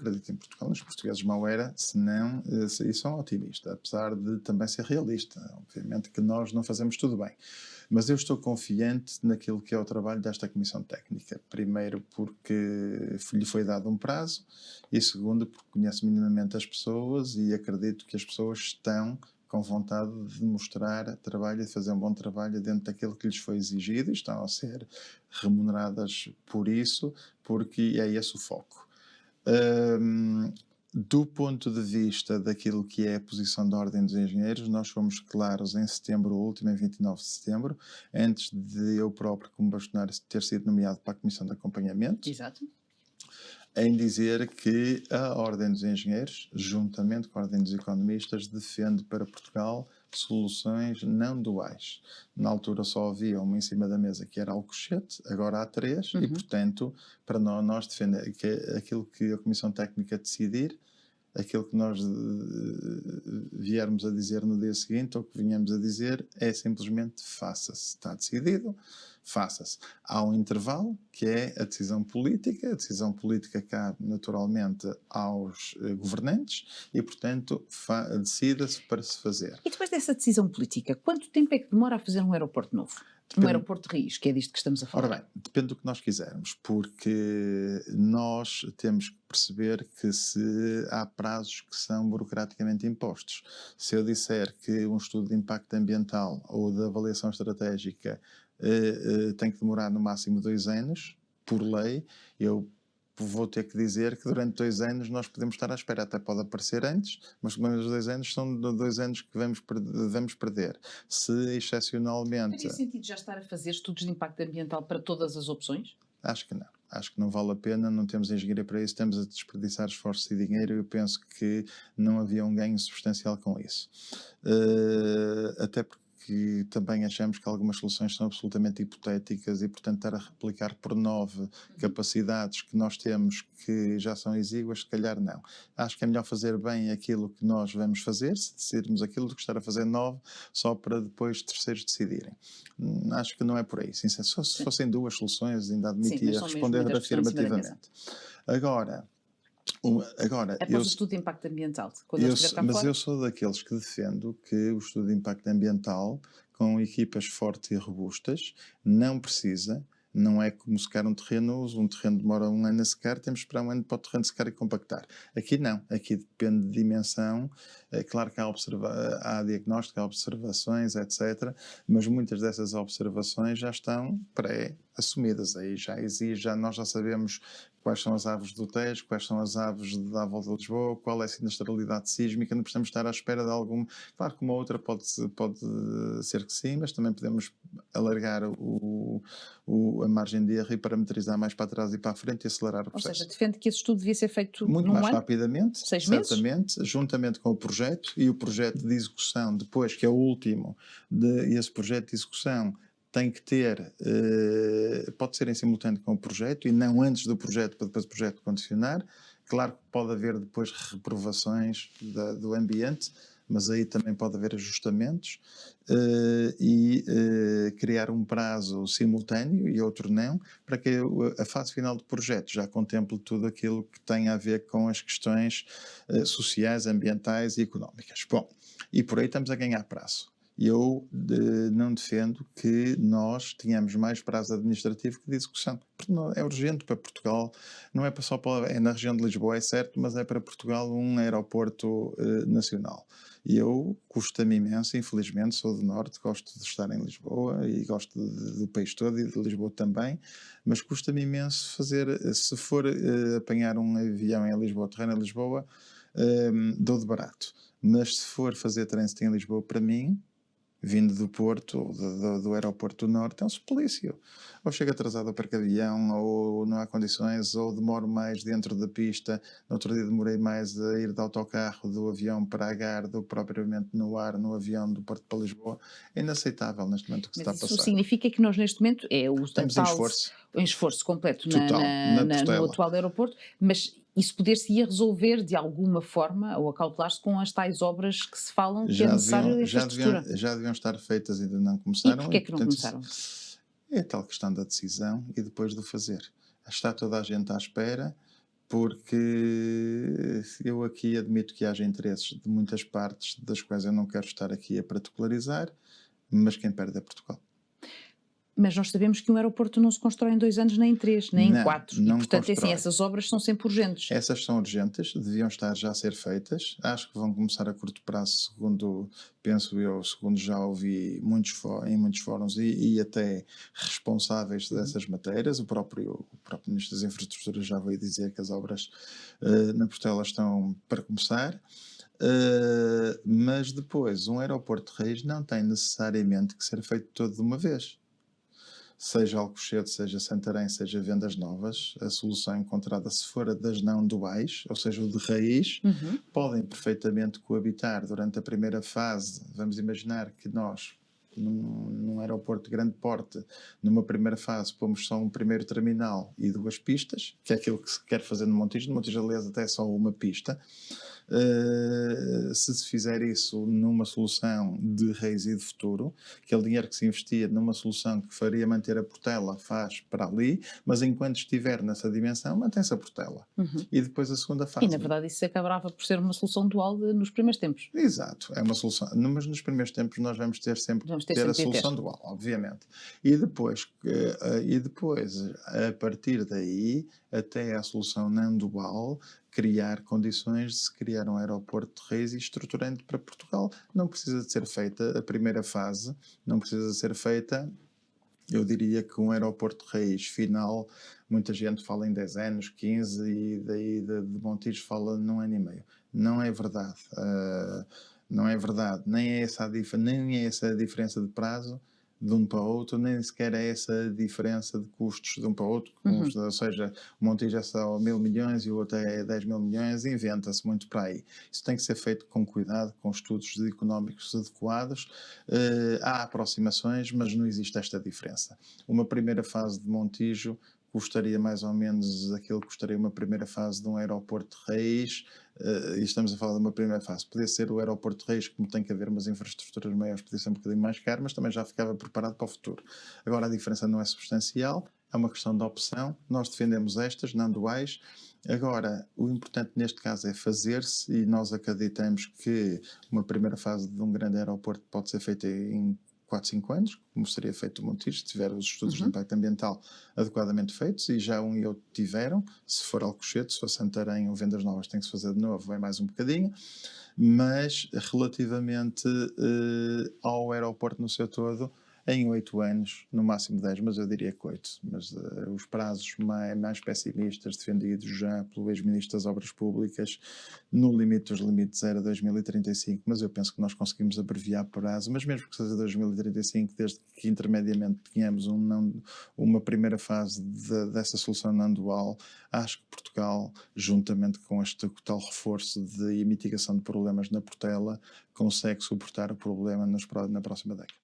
acredito em Portugal, os portugueses mal era, se não, e são otimistas, apesar de também ser realista. Obviamente que nós não fazemos tudo bem. Mas eu estou confiante naquilo que é o trabalho desta Comissão Técnica. Primeiro porque lhe foi dado um prazo e segundo porque conheço minimamente as pessoas e acredito que as pessoas estão com vontade de mostrar trabalho e de fazer um bom trabalho dentro daquilo que lhes foi exigido e estão a ser remuneradas por isso, porque é esse o foco. Do ponto de vista daquilo que é a posição da Ordem dos Engenheiros, nós fomos claros em setembro último, em 29 de setembro, antes de eu próprio, como bastonário, ter sido nomeado para a Comissão de Acompanhamento. Exato. Em dizer que a Ordem dos Engenheiros, juntamente com a Ordem dos Economistas, defende para Portugal soluções não duais. Na altura só havia uma em cima da mesa que era Alcochete, agora há 3, e portanto, para nós defender que aquilo que a Comissão Técnica decidir, aquilo que nós viermos a dizer no dia seguinte, ou que vinhamos a dizer, é simplesmente faça-se. Está decidido, faça-se. Há um intervalo, que é a decisão política. A decisão política cabe naturalmente aos governantes e, portanto, decida-se para se fazer. E depois dessa decisão política, quanto tempo é que demora a fazer um aeroporto novo? Um aeroporto de Rios, que é disto que estamos a falar. Ora bem, depende do que nós quisermos, porque nós temos que perceber que se há prazos que são burocraticamente impostos. Se eu disser que um estudo de impacto ambiental ou de avaliação estratégica tem que demorar no máximo 2 anos, por lei, eu vou ter que dizer que durante 2 anos nós podemos estar à espera. Até pode aparecer antes, mas pelo menos 2 anos são 2 anos que vamos perder. Se excepcionalmente... Faria sentido já estar a fazer estudos de impacto ambiental para todas as opções? Acho que não. Acho que não vale a pena, não temos engenharia para isso, estamos a desperdiçar esforço e dinheiro e eu penso que não havia um ganho substancial com isso. Até porque também achamos que algumas soluções são absolutamente hipotéticas e, portanto, estar a replicar por 9 capacidades que nós temos que já são exíguas, se calhar não. Acho que é melhor fazer bem aquilo que nós vamos fazer, se decidirmos aquilo, do que estar a fazer 9 só para depois terceiros decidirem. Acho que não é por aí. Se fossem 2 soluções, ainda admitia responder afirmativamente. Agora, após o estudo de impacto ambiental, mas eu sou daqueles que defendo que o estudo de impacto ambiental, com equipas fortes e robustas, não é como secar um terreno demora 1 ano a secar, temos que esperar 1 ano para o terreno secar e compactar. Aqui não, aqui depende de dimensão, é claro que há diagnóstico, há observações, etc., mas muitas dessas observações já estão pré-assumidas, aí nós já sabemos quais são as aves do Tejo, quais são as aves da volta de Lisboa, qual é a sinistralidade sísmica, não precisamos estar à espera de algum... Claro que uma outra pode ser que sim, mas também podemos alargar a margem de erro e parametrizar mais para trás e para a frente e acelerar o processo. Ou seja, defende que esse estudo devia ser feito muito mais rapidamente, 6 meses? Certamente, juntamente com o projeto e o projeto de execução depois, que é o último, esse projeto de execução tem que ter, pode ser em simultâneo com o projeto e não antes do projeto para depois o projeto condicionar. Claro que pode haver depois reprovações do ambiente, mas aí também pode haver ajustamentos e criar um prazo simultâneo e outro não, para que a fase final do projeto já contemple tudo aquilo que tem a ver com as questões sociais, ambientais e económicas. Bom, e por aí estamos a ganhar prazo. Eu não defendo que nós tenhamos mais prazo administrativo que de execução. Porque é urgente para Portugal, não é só é na região de Lisboa, é certo, mas é para Portugal um aeroporto nacional. E eu, custa-me imenso, infelizmente, sou do Norte, gosto de estar em Lisboa e gosto do país todo e de Lisboa também, mas custa-me imenso se for apanhar um avião em Lisboa, terreno em Lisboa, dou de barato. Mas se for fazer trânsito em Lisboa, para mim, vindo do Porto, ou do aeroporto do Norte, é um suplício. Ou chego atrasado ao perco avião, ou não há condições, ou demoro mais dentro da pista. No outro dia demorei mais a ir de autocarro do avião para a Gare do que propriamente no ar, no avião do Porto para Lisboa. É inaceitável neste momento o que se está a passar. Isso significa que nós neste momento estamos em esforço completo total, no atual aeroporto, mas isso poder-se-ia resolver de alguma forma ou acautelar-se com as tais obras que se falam que é necessário de infraestrutura. Já deviam estar feitas e ainda não começaram. E porquê é que não começaram? É a tal questão da decisão e depois do fazer. Está toda a gente à espera porque eu aqui admito que haja interesses de muitas partes, das quais eu não quero estar aqui a particularizar, mas quem perde é Portugal. Mas nós sabemos que um aeroporto não se constrói em 2 anos, nem em 3, nem em Não, 4 e não portanto é assim, constrói. essas obras são sempre urgentes. Essas são urgentes, deviam estar já a ser feitas. Acho que vão começar a curto prazo, segundo, penso eu, segundo já ouvi em muitos fóruns e até responsáveis dessas matérias. O próprio Ministro das Infraestruturas já veio dizer que as obras na Portela estão para começar. Mas depois, um aeroporto de raiz não tem necessariamente que ser feito todo de uma vez. Seja Alcochete, seja Santarém, seja Vendas Novas, a solução encontrada, se for a das não duais, ou seja, o de raiz, podem perfeitamente coabitar durante a primeira fase. Vamos imaginar que nós, num aeroporto de grande porte, numa primeira fase, pomos só um primeiro terminal e 2 pistas, que é aquilo que se quer fazer no Montijo. No Montijo, aliás, até é só uma pista. Se fizer isso numa solução de raiz e de futuro, aquele dinheiro que se investia numa solução que faria manter a Portela, faz para ali, mas enquanto estiver nessa dimensão, mantém-se a Portela. E depois a segunda E na fase. verdade isso acabará por ser uma solução dual nos primeiros tempos. Exato, é uma solução. Mas nos primeiros tempos nós vamos ter sempre Vamos ter ter a sempre de ter. solução dual, obviamente. E depois, a partir daí, até a solução não dual, criar condições de se criar um aeroporto de raiz e estruturante para Portugal. Não precisa de ser feita a primeira fase, não precisa de ser feita. Eu diria que um aeroporto de raiz final, muita gente fala em 10 anos, 15, e daí de Montijo fala num ano e meio. Não é verdade. Não é verdade. Nem é essa a diferença de prazo de um para o outro, nem sequer é essa a diferença de custos de um para o outro. Ou seja, o Montijo é só 1.000 milhões e o outro é 10 mil milhões, inventa-se muito para aí. Isso tem que ser feito com cuidado, com estudos económicos adequados. Há aproximações, mas não existe esta diferença. Uma primeira fase de Montijo custaria mais ou menos aquilo que custaria uma primeira fase de um aeroporto de raiz, e estamos a falar de uma primeira fase. Podia ser o aeroporto de raiz, como tem que haver umas infraestruturas maiores, podia ser um bocadinho mais caro, mas também já ficava preparado para o futuro. Agora a diferença não é substancial, é uma questão de opção. Nós defendemos estas, não duais. Agora, o importante neste caso é fazer-se, e nós acreditamos que uma primeira fase de um grande aeroporto pode ser feita em 4, 5 anos, como seria feito o Montijo, se tiver os estudos de impacto ambiental adequadamente feitos, e já um e outro tiveram. Se for Alcochete, se for Santarém ou Vendas Novas, tem que se fazer de novo, é mais um bocadinho. Mas relativamente ao aeroporto no seu todo, em 8 anos, no máximo 10, mas eu diria que 8. Mas os prazos mais pessimistas, defendidos já pelo ex-ministro das Obras Públicas, no limite dos limites era 2035, mas eu penso que nós conseguimos abreviar prazo, mas mesmo que seja 2035, desde que intermediamente tenhamos uma primeira fase dessa solução não dual, acho que Portugal, juntamente com este tal reforço e mitigação de problemas na Portela, consegue suportar o problema na próxima década.